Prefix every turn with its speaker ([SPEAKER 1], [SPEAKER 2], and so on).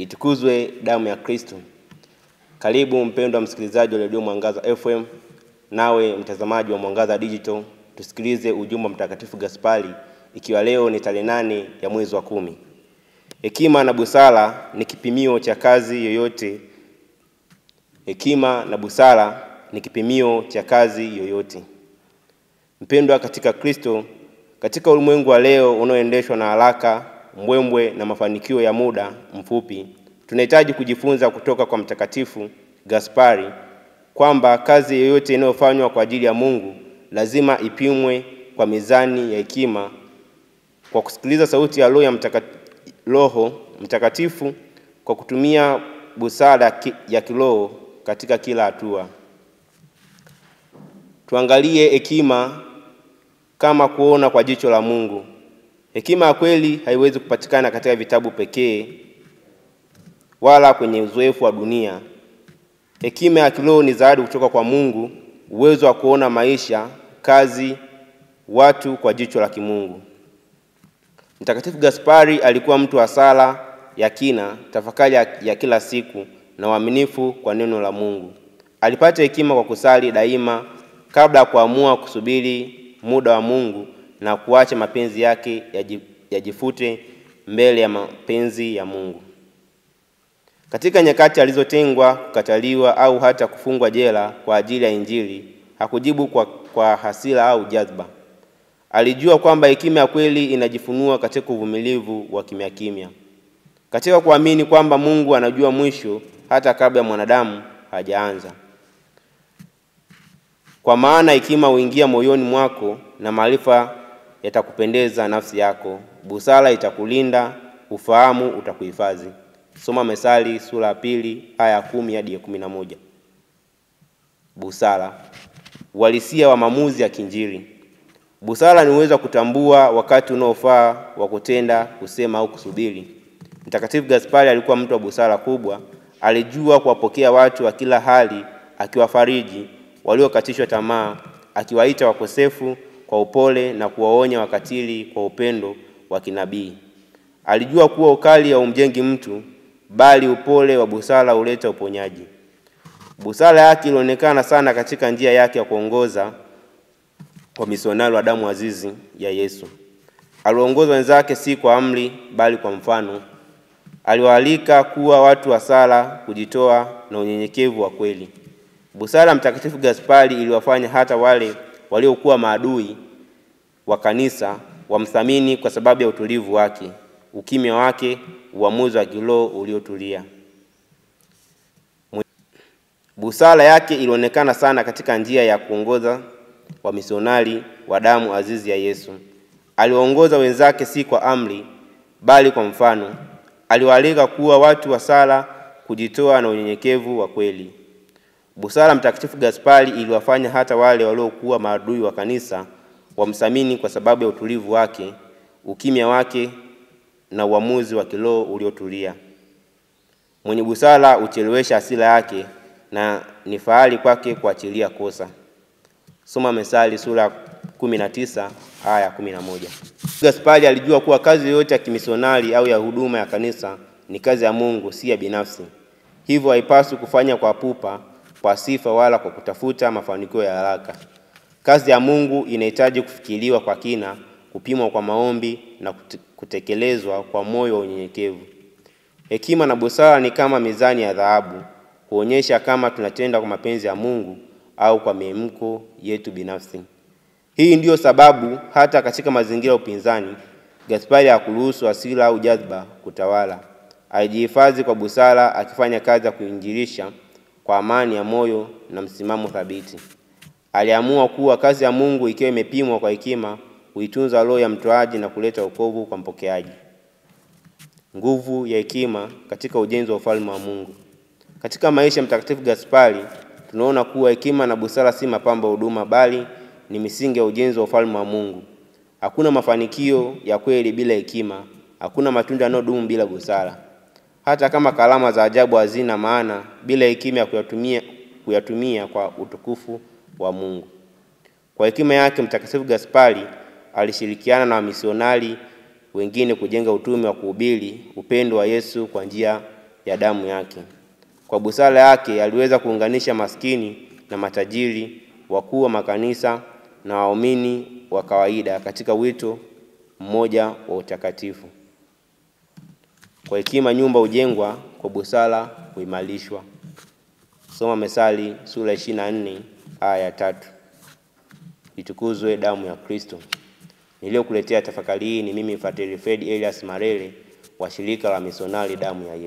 [SPEAKER 1] Itukuzwe damu ya Kristo. Karibu mpendwa msikilizaji wa Radio Mwangaza FM, nawe mtazamaji wa Mwangaza Digital, tusikilize ujumbe Mtakatifu Gaspari, ikiwa leo ni tarehe 8 ya mwezi wa 10. Hekima na busara ni kipimio cha kazi yoyote. Hekima na busara ni kipimio cha kazi yoyote. Mpendwa katika Kristo, katika ulimwengu wa leo unaoendeshwa na haraka, mbwembwe na mafanikio ya muda mfupi, tunahitaji kujifunza kutoka kwa Mtakatifu Gaspari kwamba kazi yoyote inayofanywa kwa ajili ya Mungu lazima ipimwe kwa mizani ya hekima, kwa kusikiliza sauti ya Roho Mtakatifu, kwa kutumia busara ya kiroho katika kila hatua. Tuangalie hekima kama kuona kwa jicho la Mungu. Hekima ya kweli haiwezi kupatikana katika vitabu pekee wala kwenye uzoefu wa dunia. Hekima ya kiroho ni zawadi kutoka kwa Mungu, uwezo wa kuona maisha, kazi, watu kwa jicho la kimungu. Mtakatifu Gaspari alikuwa mtu wa sala ya kina, tafakari ya kila siku na uaminifu kwa neno la Mungu. Alipata hekima kwa kusali daima kabla ya kuamua kusubiri muda wa Mungu na kuacha mapenzi yake yajifute mbele ya mapenzi ya Mungu. Katika nyakati alizotengwa, kukataliwa au hata kufungwa jela kwa ajili ya Injili, hakujibu kwa hasira au jazba. Alijua kwamba hekima ya kweli inajifunua katika uvumilivu wa kimya kimya, katika kuamini kwamba Mungu anajua mwisho hata kabla mwanadamu hajaanza. Kwa maana hekima huingia moyoni mwako na maarifa yatakupendeza nafsi yako. Busara itakulinda, ufahamu utakuhifadhi. Soma Methali sura ya 2 aya 10 hadi 11. Busara, uhalisia wa maamuzi ya kinjili. Busara ni uwezo kutambua wakati unaofaa wa kutenda, kusema au kusubiri. Mtakatifu Gaspari alikuwa mtu wa busara kubwa. Alijua kuwapokea watu wa kila hali, akiwafariji waliokatishwa tamaa, akiwaita wakosefu kwa upole na kuwaonya wakatili kwa upendo wa kinabii. Alijua kuwa ukali haumjengi mtu, bali upole wa busara huleta uponyaji. Busara yake ilionekana sana katika njia yake ya kuongoza kwa misionari wa damu azizi ya Yesu. Aliongoza wenzake si kwa amri bali kwa mfano. Aliwaalika kuwa watu wa sala, kujitoa na unyenyekevu wa kweli. Busara Mtakatifu Gaspari iliwafanya hata wale waliokuwa maadui wa kanisa wamthamini kwa sababu ya utulivu wake, ukimya wake, uamuzi wa kiroho uliotulia. Busara yake ilionekana sana katika njia ya kuongoza wa misionari wa damu azizi ya Yesu. Aliongoza wenzake si kwa amri bali kwa mfano. Aliwaalika kuwa watu wa sala, kujitoa na unyenyekevu wa kweli. Busara Mtakatifu Gaspari iliwafanya hata wale waliokuwa maadui wa kanisa wamthamini kwa sababu ya utulivu wake, ukimya wake na uamuzi wa kiroho uliotulia. Mwenye busara uchelewesha hasira yake na ni fahari kwake kuachilia kosa. Soma Methali sura 19 aya 11. Gaspari alijua kuwa kazi yoyote ya kimisionari au ya huduma ya kanisa ni kazi ya Mungu, si ya binafsi. Hivyo haipaswi kufanya kwa pupa, kwa sifa wala kwa kutafuta mafanikio ya haraka. Kazi ya Mungu inahitaji kufikiriwa kwa kina, kupimwa kwa maombi na kutekelezwa kwa moyo wa unyenyekevu. Hekima na busara ni kama mizani ya dhahabu, huonyesha kama tunatenda kwa mapenzi ya Mungu au kwa miemko yetu binafsi. Hii ndiyo sababu hata katika mazingira ya upinzani, Gaspari hakuruhusu hasira au jazba kutawala. Alijihifadhi kwa busara, akifanya kazi ya kuinjilisha kwa amani ya moyo na msimamo thabiti. Aliamua kuwa kazi ya Mungu ikiwa imepimwa kwa hekima, huitunza roho ya mtoaji na kuleta wokovu kwa mpokeaji. Nguvu ya hekima katika ujenzi wa ufalme wa Mungu. Katika maisha ya Mtakatifu Gaspari, tunaona kuwa hekima na busara si mapambo ya huduma bali ni misingi ya ujenzi wa ufalme wa Mungu. Hakuna mafanikio ya kweli bila hekima, hakuna matunda yanayodumu bila busara. Hata kama kalama za ajabu hazina maana bila hekima ya kuyatumia kwa utukufu wa Mungu. Kwa hekima yake Mtakatifu Gaspari alishirikiana na wamisionari wengine kujenga utume wa kuhubiri upendo wa Yesu kwa njia ya damu yake. Kwa busara yake aliweza kuunganisha maskini na matajiri, wakuu wa makanisa na waumini wa kawaida katika wito mmoja wa utakatifu. Kwa hekima nyumba hujengwa, kwa busara huimarishwa. Soma Methali sura 24 aya 3. Itukuzwe damu ya Kristo. Niliyokuletea tafakari hii ni mimi Frateri Fred Elias Marele wa shirika la Misionari Damu ya Yesu.